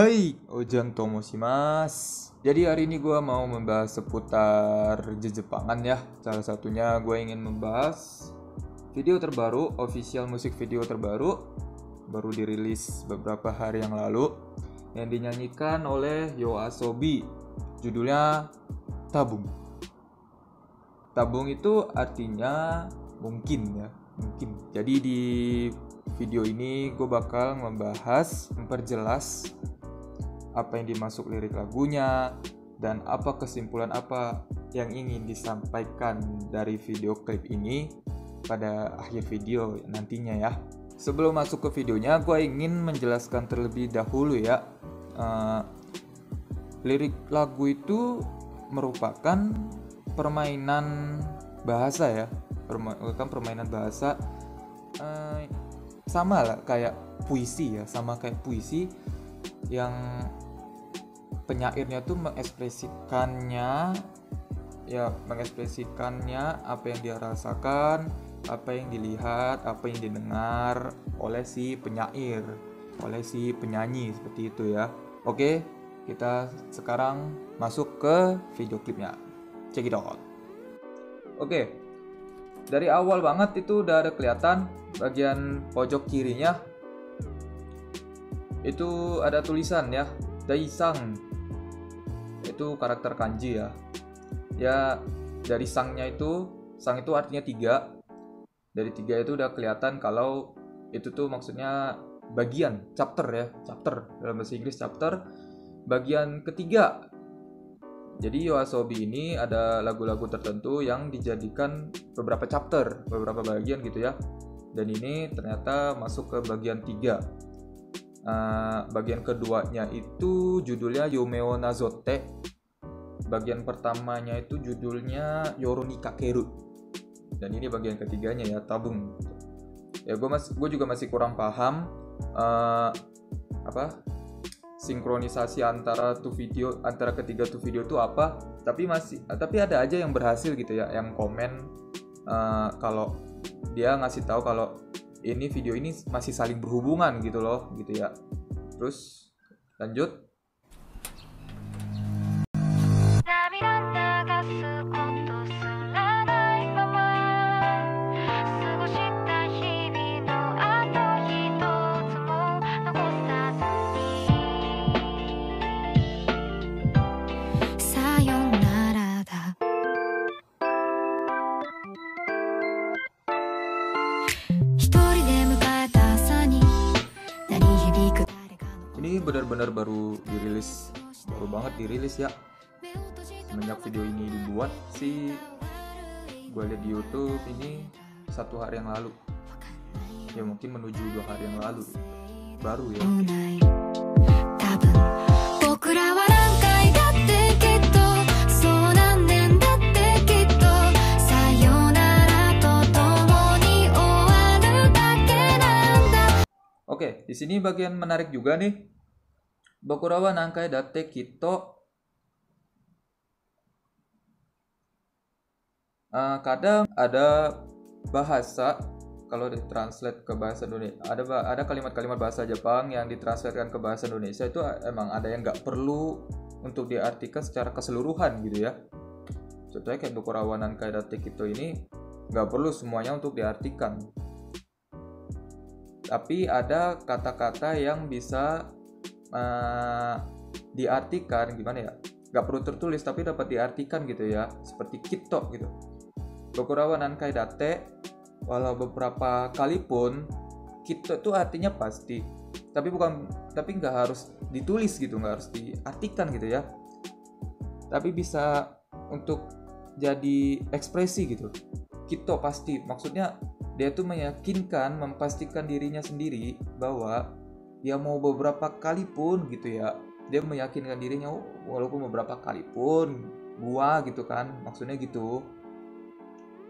Hai, Ojang Tomoshimasu. Jadi hari ini gue mau membahas seputar Jepangan ya. Salah satunya gue ingin membahas video terbaru, official musik video terbaru, baru dirilis beberapa hari yang lalu, yang dinyanyikan oleh YOASOBI. Judulnya Tabung. Tabung itu artinya mungkin ya, mungkin. Jadi di video ini gue bakal memperjelas apa yang dimasuk lirik lagunya dan apa kesimpulan apa yang ingin disampaikan dari video klip ini pada akhir video nantinya ya. Sebelum masuk ke videonya, gue ingin menjelaskan terlebih dahulu ya, lirik lagu itu merupakan permainan bahasa ya, permainan bahasa, sama lah kayak puisi ya, sama kayak puisi yang penyairnya tuh mengekspresikannya apa yang dia rasakan, apa yang dilihat, apa yang didengar oleh si penyair, oleh si penyanyi, seperti itu ya. Oke, kita sekarang masuk ke video klipnya. Check it out. Oke, dari awal banget itu udah ada kelihatan bagian pojok kirinya itu ada tulisan ya, Daisang. Itu karakter kanji ya. Ya, dari sang itu artinya 3. Dari 3 itu udah kelihatan kalau itu tuh maksudnya bagian, chapter ya, chapter dalam bahasa Inggris, chapter bagian ketiga. Jadi YOASOBI ini ada lagu-lagu tertentu yang dijadikan beberapa chapter, beberapa bagian gitu ya. Dan ini ternyata masuk ke bagian 3. Bagian keduanya itu judulnya Yomeo Nazote. Bagian pertamanya itu judulnya Yoru ni Kakeru. Dan ini bagian ketiganya ya, Tabung. Ya gue juga masih kurang paham sinkronisasi antara ketiga video itu apa. Tapi ada aja yang berhasil gitu ya, yang komen kalau dia ngasih tahu kalau ini video ini masih saling berhubungan gitu loh, gitu ya. Terus lanjut. Ini benar-benar baru banget dirilis ya. Semenjak video ini dibuat sih, gue lihat di YouTube ini 1 hari yang lalu. Ya mungkin menuju 2 hari yang lalu. Baru ya. Oke, di sini bagian menarik juga nih. Bokurawa Nankai Date Kito. Kadang ada bahasa, kalau ditranslate ke bahasa Indonesia, ada kalimat-kalimat bahasa Jepang yang ditranslatekan ke bahasa Indonesia itu emang ada yang nggak perlu untuk diartikan secara keseluruhan gitu ya. Contohnya kayak Bokurawa Nankai Date Kito ini nggak perlu semuanya untuk diartikan. Tapi ada kata-kata yang bisa diartikan, gimana ya, gak perlu tertulis tapi dapat diartikan gitu ya, seperti kito gitu. Bokurawa Nankai Date, walau beberapa kali pun kito itu artinya pasti, tapi nggak harus ditulis gitu, nggak harus diartikan gitu ya, tapi bisa untuk jadi ekspresi gitu. Kito pasti, maksudnya dia tuh memastikan dirinya sendiri bahwa dia mau beberapa kali pun gitu ya, dia meyakinkan dirinya walaupun beberapa kali pun gua gitu kan, maksudnya gitu.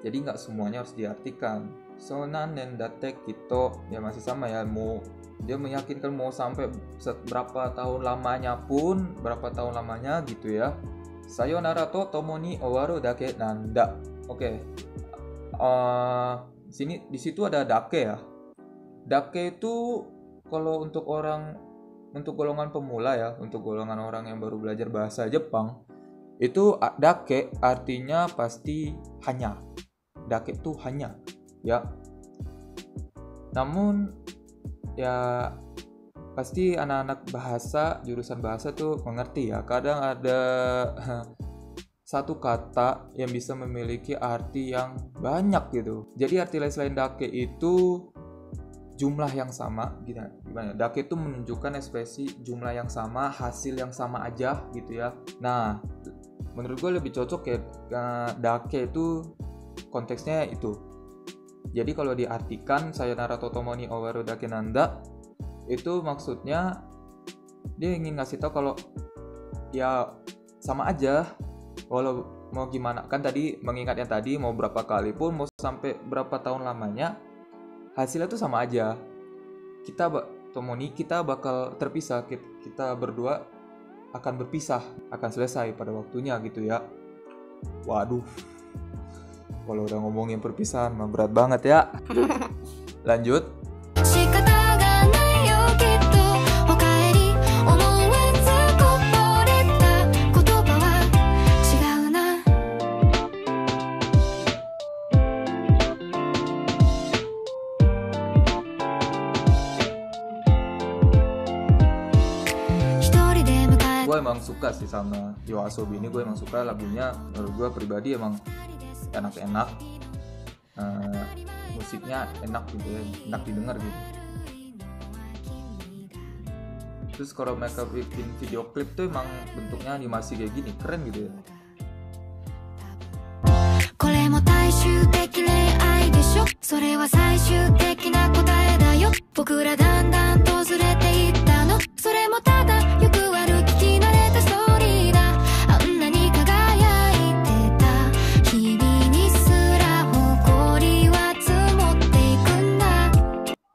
Jadi nggak semuanya harus diartikan. Sonan date gitu ya, masih sama ya, dia meyakinkan mau sampai berapa tahun lamanya gitu ya. Sayonara to tomo ni owaru dake nanda. Oke. Di situ ada dake ya. Dake itu kalau untuk orang untuk golongan pemula ya, untuk golongan orang yang baru belajar bahasa Jepang, itu dake artinya pasti hanya. Dake itu hanya, ya. Namun ya pasti anak-anak bahasa, jurusan bahasa tuh mengerti ya. Kadang ada satu kata yang bisa memiliki arti yang banyak gitu. Jadi arti lain selain dake itu jumlah yang sama, gimana? Dake itu menunjukkan ekspresi jumlah yang sama, hasil yang sama aja gitu ya. Nah, menurut gue lebih cocok ya dake itu konteksnya itu. Jadi kalau diartikan sayonara totomo ni owaru dake nanda, itu maksudnya dia ingin ngasih tahu kalau ya sama aja. Walau mau gimana, kan tadi mengingat yang tadi mau berapa kali pun, mau sampai berapa tahun lamanya, hasilnya tuh sama aja. Kita bakal terpisah, kita berdua akan berpisah, akan selesai pada waktunya gitu ya. Waduh, kalau udah ngomongin perpisahan mah berat banget ya. Lanjut. Gue emang suka sih sama YOASOBI ini, gue emang suka lagunya. Menurut gue pribadi emang enak-enak, musiknya enak gitu ya, enak didengar gitu. Terus kalau mereka bikin video klip tuh emang bentuknya animasi kayak gini, keren gitu ya.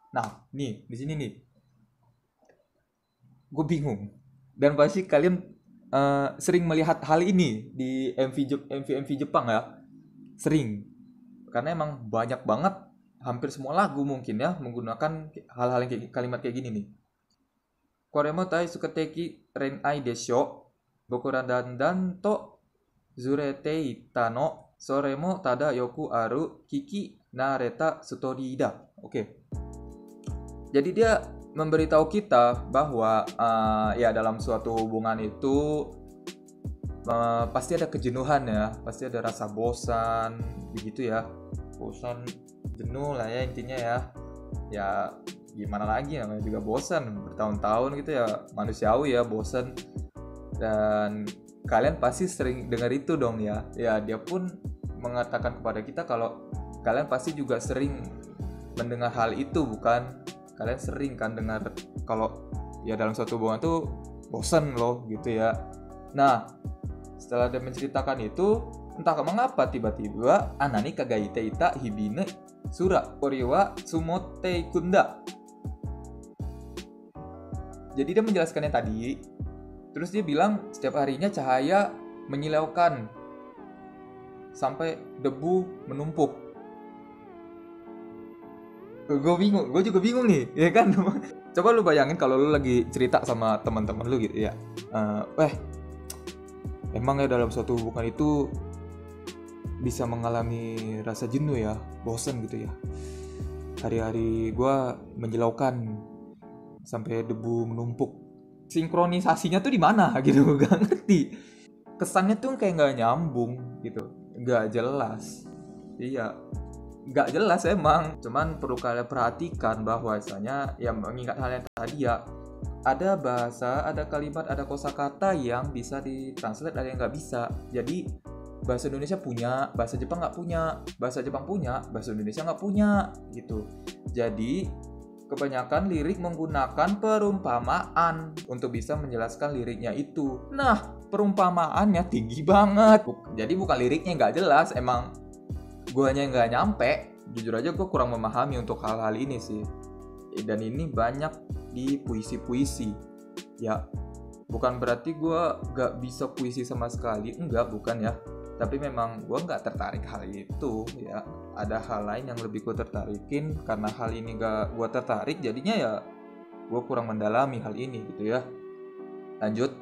Nah, nih di sini nih, gue bingung. Dan pasti kalian sering melihat hal ini di MV Jepang ya, sering. Karena emang banyak banget, hampir semua lagu mungkin ya menggunakan hal-hal yang kalimat kayak gini nih. Koremo tai sukateki renai desho, boku dandan to zurete ita no, soremo tada yoku aru kiki nareta story da. Oke. Jadi dia memberitahu kita bahwa ya dalam suatu hubungan itu pasti ada kejenuhan ya, pasti ada rasa bosan, begitu ya, bosan, jenuh lah ya intinya ya. Ya gimana lagi, namanya juga bosan, bertahun-tahun gitu ya, manusiawi ya bosan. Dan kalian pasti sering dengar itu dong ya. Ya dia pun mengatakan kepada kita kalau kalian pasti juga sering mendengar hal itu, bukan? Kalian sering kan dengar kalau ya dalam suatu hubungan tuh bosan loh gitu ya. Nah, setelah dia menceritakan itu, entah mengapa tiba-tiba anani kagaite ita hibine sura oriwa sumote kunda. Jadi dia menjelaskannya tadi, terus dia bilang setiap harinya cahaya menyilaukan sampai debu menumpuk. Gue juga bingung nih, ya kan? Coba lu bayangin kalau lu lagi cerita sama teman-teman lu gitu ya. Emang ya dalam suatu hubungan itu bisa mengalami rasa jenuh ya, bosan gitu ya. Hari-hari gue menyilaukan sampai debu menumpuk. Sinkronisasinya tuh di mana gitu, gak ngerti. Kesannya tuh kayak nggak nyambung gitu, nggak jelas. Iya. Gak jelas emang, cuman perlu kalian perhatikan bahwasanya ya mengingat hal yang tadi ya, ada bahasa, ada kalimat, ada kosakata yang bisa ditranslate, ada yang nggak bisa. Jadi bahasa Indonesia punya, bahasa Jepang nggak punya, bahasa Jepang punya, bahasa Indonesia nggak punya gitu. Jadi kebanyakan lirik menggunakan perumpamaan untuk bisa menjelaskan liriknya itu. Nah, perumpamaannya tinggi banget. Jadi bukan liriknya nggak jelas, emang guanya nggak nyampe. Jujur aja gue kurang memahami untuk hal-hal ini sih. Dan ini banyak di puisi-puisi ya. Bukan berarti gue nggak bisa puisi sama sekali, enggak, bukan ya. Tapi memang gue nggak tertarik hal itu ya. Ada hal lain yang lebih gue tertarikin. Karena hal ini nggak gue tertarik, jadinya ya gue kurang mendalami hal ini gitu ya. Lanjut.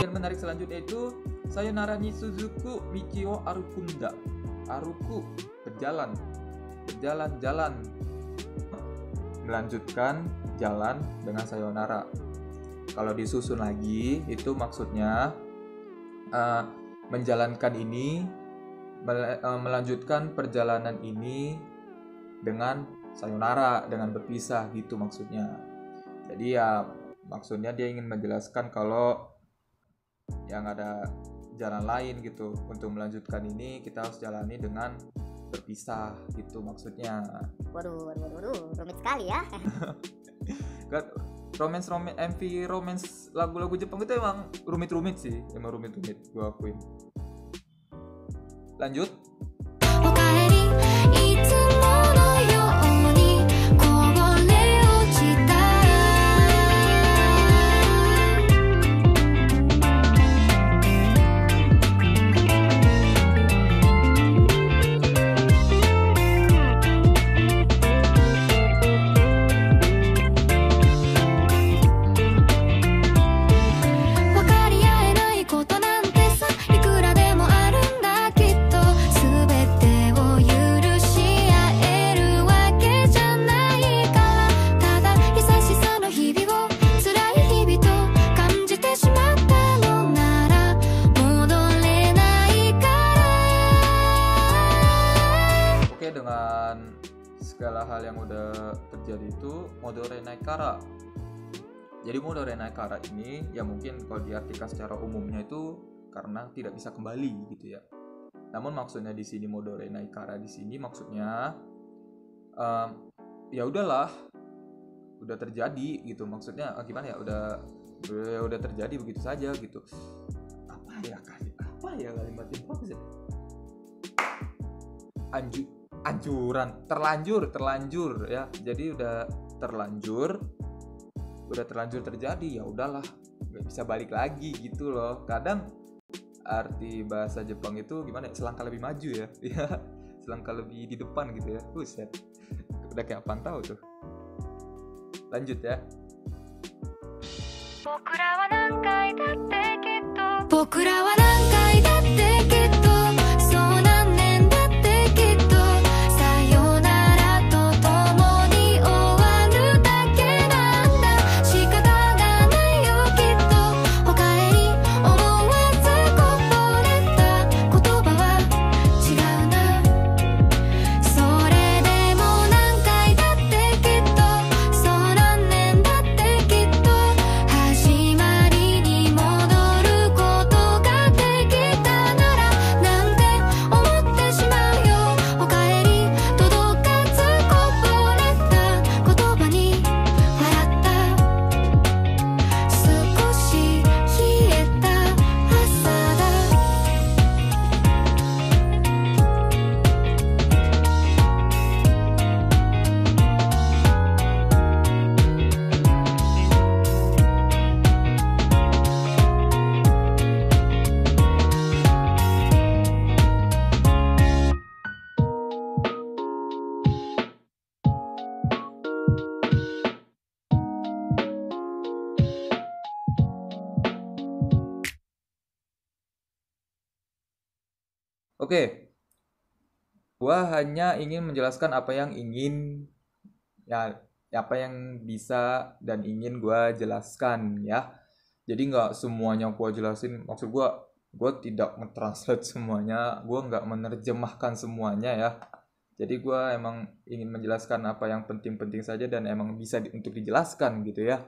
Bagian menarik selanjutnya itu sayonara ni suzuku michi wo arukunda. Aruku berjalan, berjalan-jalan, melanjutkan jalan dengan sayonara. Kalau disusun lagi itu maksudnya menjalankan ini, melanjutkan perjalanan ini dengan sayonara, dengan berpisah gitu maksudnya. Jadi ya maksudnya dia ingin menjelaskan kalau yang ada jalan lain gitu, untuk melanjutkan ini kita harus jalani dengan berpisah gitu maksudnya. Waduh, rumit sekali ya. MV romance lagu-lagu Jepang itu emang rumit-rumit sih, emang rumit-rumit gue akuin. Lanjut. Dengan segala hal yang udah terjadi itu Modore Naikara. Jadi Modore Naikara ini ya mungkin kalau diartikan secara umumnya itu karena tidak bisa kembali gitu ya. Namun maksudnya di sini Modore Naikara di sini maksudnya ya udahlah, udah terjadi gitu maksudnya. Gimana ya, udah terjadi begitu saja gitu. Apa ya kalimat ini bagus ya? Terlanjur ya. Jadi udah terlanjur terjadi, ya udahlah, nggak bisa balik lagi gitu loh. Kadang arti bahasa Jepang itu gimana ya, selangkah lebih maju ya. Ya, selangkah lebih di depan gitu ya. Buset, udah kayak pantau tuh. Lanjut ya. Oke, gua hanya ingin menjelaskan apa yang bisa dan ingin gua jelaskan ya. Jadi nggak semuanya gua jelasin. Maksud gua tidak mentranslate semuanya, gua nggak menerjemahkan semuanya ya. Jadi gua emang ingin menjelaskan apa yang penting-penting saja dan emang bisa untuk dijelaskan gitu ya.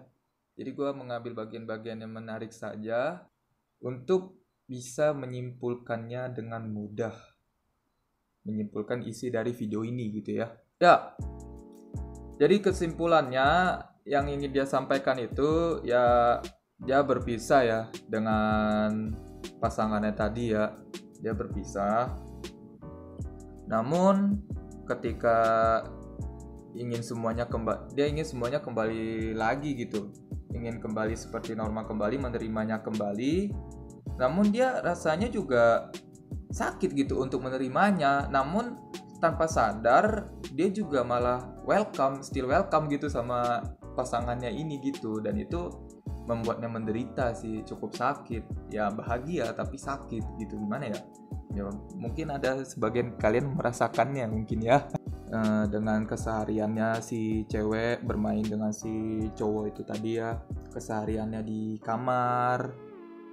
Jadi gua mengambil bagian-bagian yang menarik saja untuk bisa menyimpulkannya dengan mudah, menyimpulkan isi dari video ini gitu ya. Ya, jadi kesimpulannya yang ingin dia sampaikan itu ya, dia berpisah ya dengan pasangannya tadi ya, dia berpisah. Namun ketika ingin semuanya kembali lagi gitu, ingin kembali seperti normal kembali, menerimanya kembali. Namun dia rasanya juga sakit gitu untuk menerimanya, namun tanpa sadar dia juga malah still welcome gitu sama pasangannya ini gitu, dan itu membuatnya menderita sih, cukup sakit ya. Bahagia tapi sakit gitu, gimana ya, mungkin ada sebagian kalian merasakannya mungkin ya. Dengan kesehariannya si cewek bermain dengan si cowok itu tadi ya, kesehariannya di kamar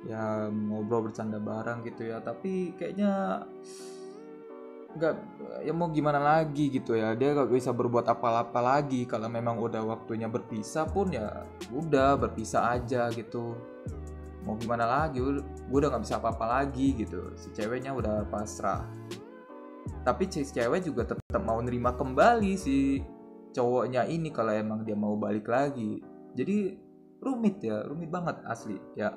ya, ngobrol bercanda bareng gitu ya, tapi kayaknya nggak, ya mau gimana lagi gitu ya, dia nggak bisa berbuat apa-apa lagi. Kalau memang udah waktunya berpisah pun ya udah berpisah aja gitu, mau gimana lagi, gue udah nggak bisa apa-apa lagi gitu. Si ceweknya udah pasrah, tapi si cewek juga tetap mau nerima kembali si cowoknya ini kalau emang dia mau balik lagi. Jadi rumit banget asli ya.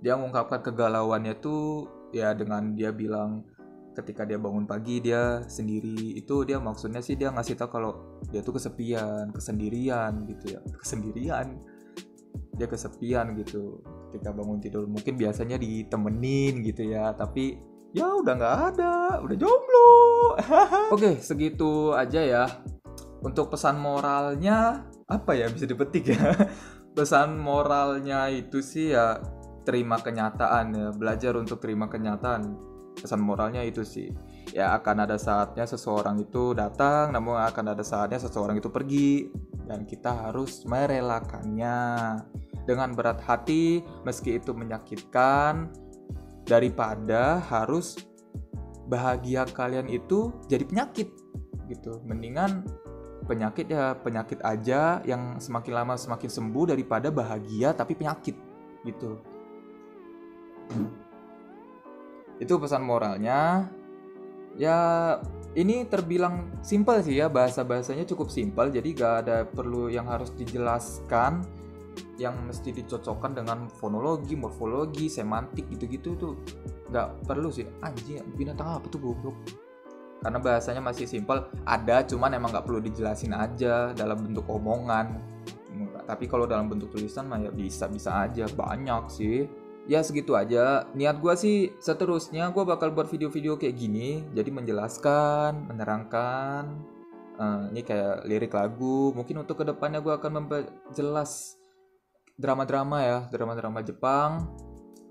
Dia mengungkapkan kegalauannya tuh ya dengan dia bilang ketika dia bangun pagi dia sendiri, itu dia maksudnya sih dia ngasih tahu kalau dia tuh kesendirian gitu ya, dia kesepian gitu ketika bangun tidur. Mungkin biasanya ditemenin gitu ya, tapi ya udah nggak ada, udah jomblo. Oke, segitu aja ya. Untuk pesan moralnya apa ya bisa dipetik ya? Pesan moralnya itu sih ya, terima kenyataan ya, belajar untuk terima kenyataan. Pesan moralnya itu sih ya, akan ada saatnya seseorang itu datang, namun akan ada saatnya seseorang itu pergi, dan kita harus merelakannya dengan berat hati meski itu menyakitkan, daripada harus bahagia kalian itu jadi penyakit gitu. Mendingan penyakit aja yang semakin lama semakin sembuh, daripada bahagia tapi penyakit gitu. Itu pesan moralnya ya. Ini terbilang simpel sih ya, bahasanya cukup simpel, jadi gak ada perlu yang harus dijelaskan, yang mesti dicocokkan dengan fonologi, morfologi, semantik gitu-gitu tuh gak perlu sih. Anjing, binatang apa tuh goblok. Karena bahasanya masih simpel, ada, cuman emang gak perlu dijelasin aja dalam bentuk omongan. Tapi kalau dalam bentuk tulisan mah ya bisa aja, banyak sih. Ya segitu aja. Niat gue sih seterusnya gue bakal buat video-video kayak gini, jadi menjelaskan, menerangkan. Ini kayak lirik lagu. Mungkin untuk kedepannya gue akan memperjelas drama-drama Jepang,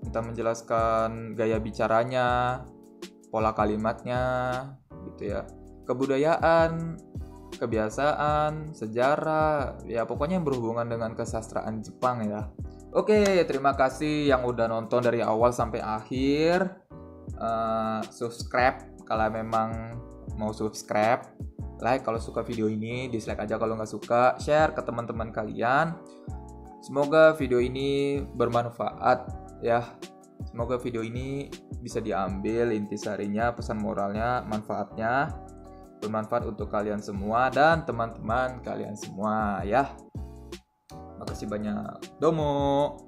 entah menjelaskan gaya bicaranya, pola kalimatnya gitu ya, kebudayaan, kebiasaan, sejarah, ya pokoknya yang berhubungan dengan kesastraan Jepang ya. Oke, terima kasih yang udah nonton dari awal sampai akhir. Subscribe kalau memang mau subscribe, like kalau suka video ini, dislike aja kalau nggak suka, share ke teman-teman kalian. Semoga video ini bermanfaat ya. Semoga video ini bisa diambil intisarinya, pesan moralnya, manfaatnya, bermanfaat untuk kalian semua dan teman-teman kalian semua ya. Makasih banyak. Domo.